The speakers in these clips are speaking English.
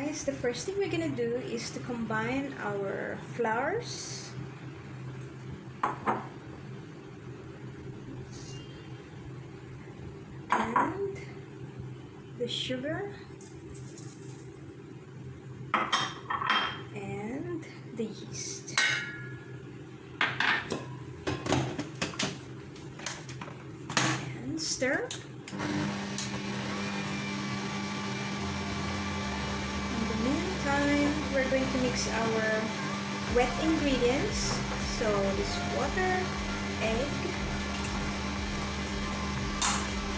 guys, the first thing we're gonna do is to combine our flours and the sugar and the yeast. And stir. Meantime, we're going to mix our wet ingredients. So this water, egg,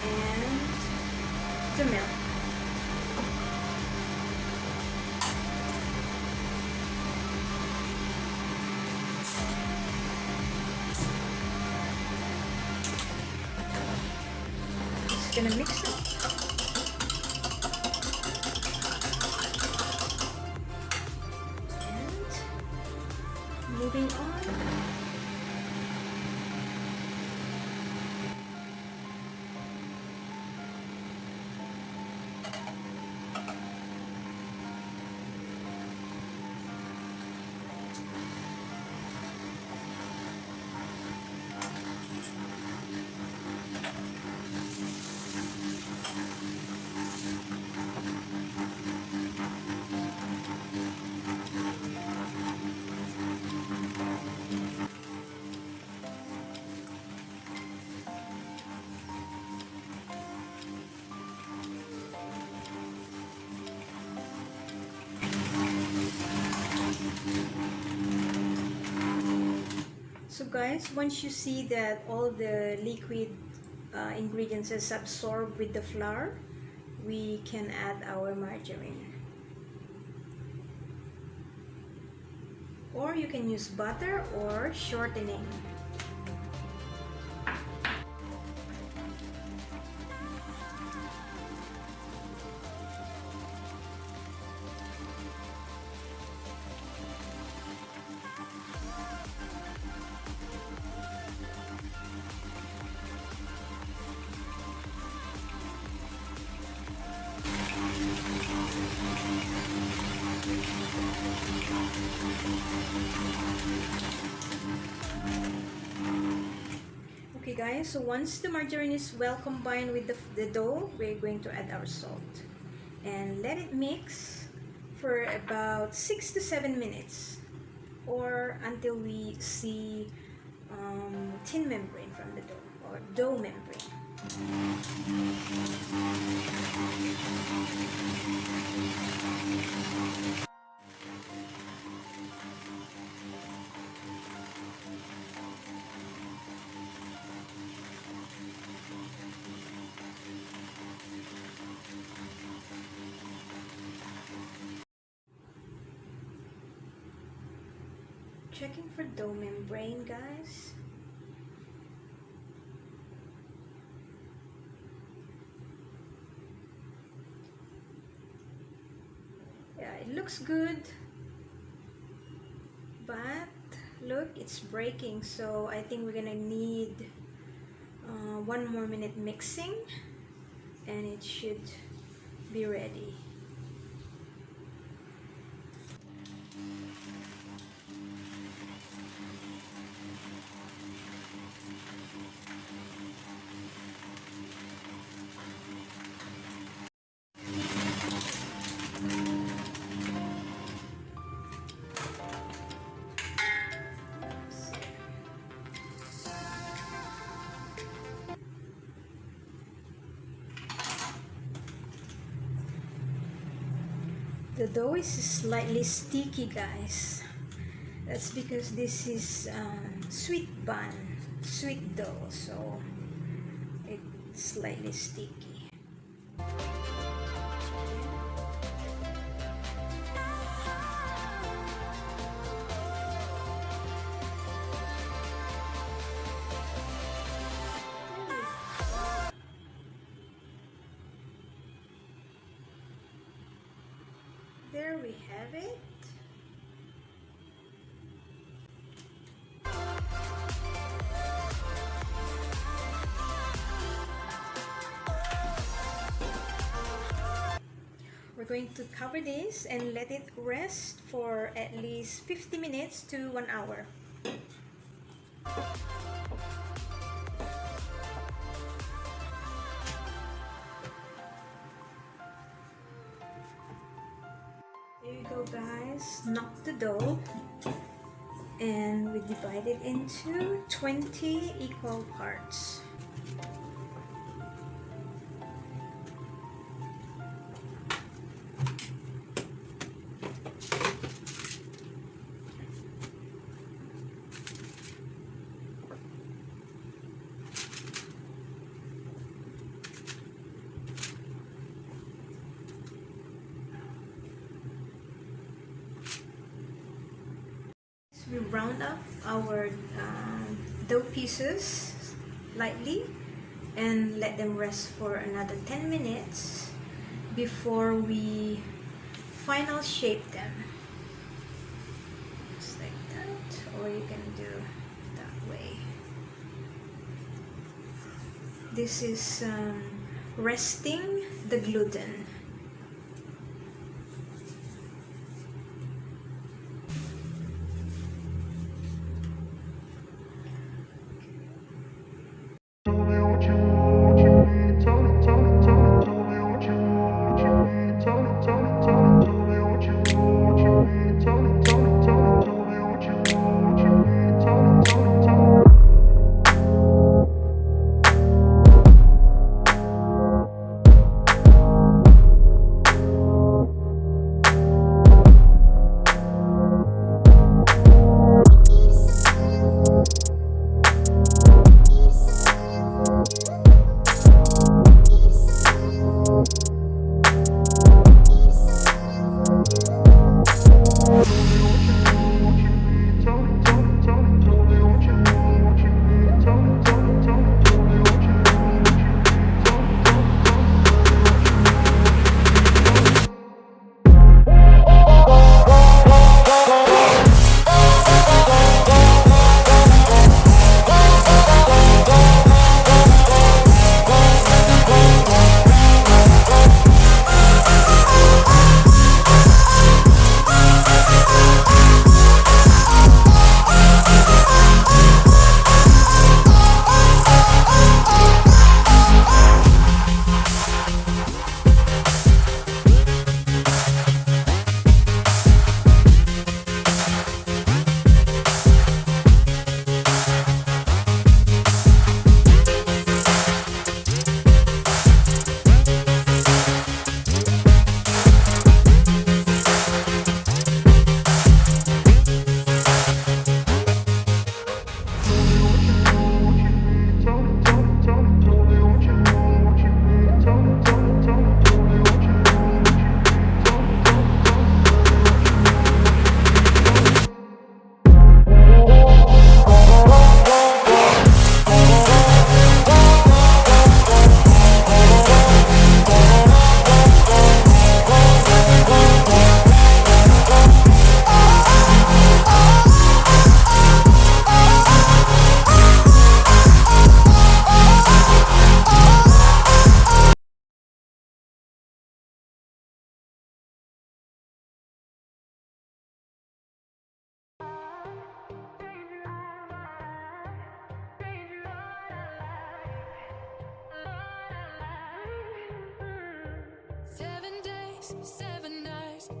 and the milk. Just gonna mix it. Moving on. So guys, once you see that all the liquid ingredients is absorbed with the flour, we can add our margarine. Or you can use butter or shortening. Okay guys, so once the margarine is well combined with the dough, we're going to add our salt and let it mix for about 6 to 7 minutes or until we see thin membrane from the dough or dough membrane. Checking for dough membrane, guys. Yeah, it looks good, but look, it's breaking, so I think we're gonna need 1 more minute mixing and it should be ready. The dough is slightly sticky, guys. That's because this is sweet dough, so it's slightly sticky. There we have it. We're going to cover this and let it rest for at least 50 minutes to 1 hour. There you go, guys. Knock the dough, and we divide it into 20 equal parts. We round up our dough pieces lightly and let them rest for another 10 minutes before we final shape them. Just like that, or you can do that way. This is resting the gluten.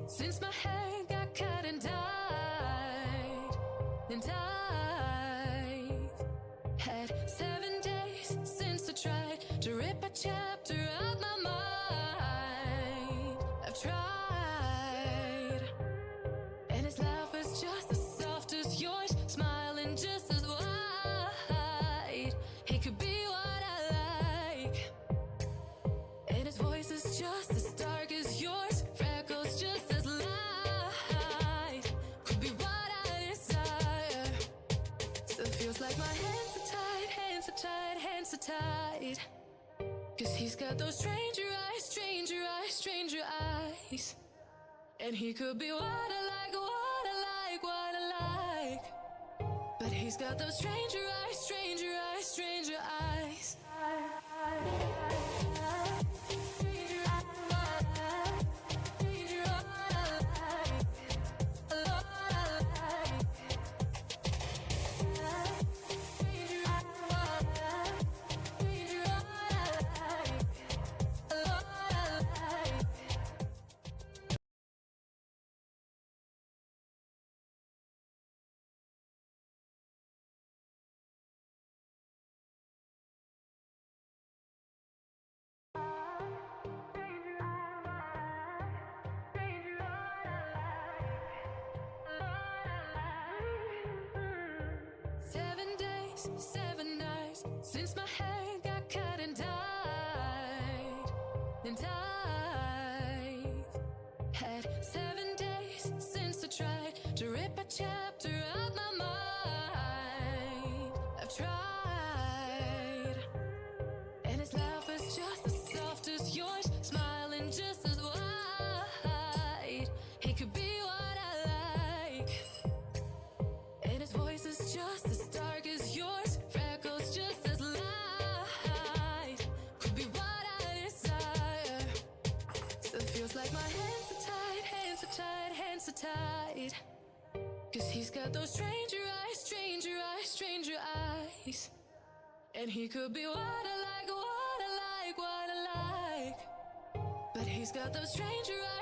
Since my hair got cut and dyed, and I've had 7 days since I tried to rip a chapter out my mind. I've tried, and his laugh is just as soft as yours, smiling just as wide. He could be what I like, and his voice is just as dark as yours, freckles just as light. Could be what I desire. Still feels like my hands are tied, hands are tied, hands are tied. 'Cause he's got those stranger eyes, stranger eyes, stranger eyes. And he could be what I like, what I like, what I like. But he's got those stranger eyes, stranger eyes, stranger eyes. days, 7 nights since my head got cut and died. And I've had 7 days since I tried to rip a chapter out my mind. I've tried, and his laugh is just as soft as yours, smiling just as wide. He could be what I like, and his voice is just as dark as yours, freckles just as light. Could be what I desire. Still feels like my hands are tied, hands are tied, hands are tied. 'Cause he's got those stranger eyes, stranger eyes, stranger eyes. And he could be what I like, what I like, what I like. But he's got those stranger eyes.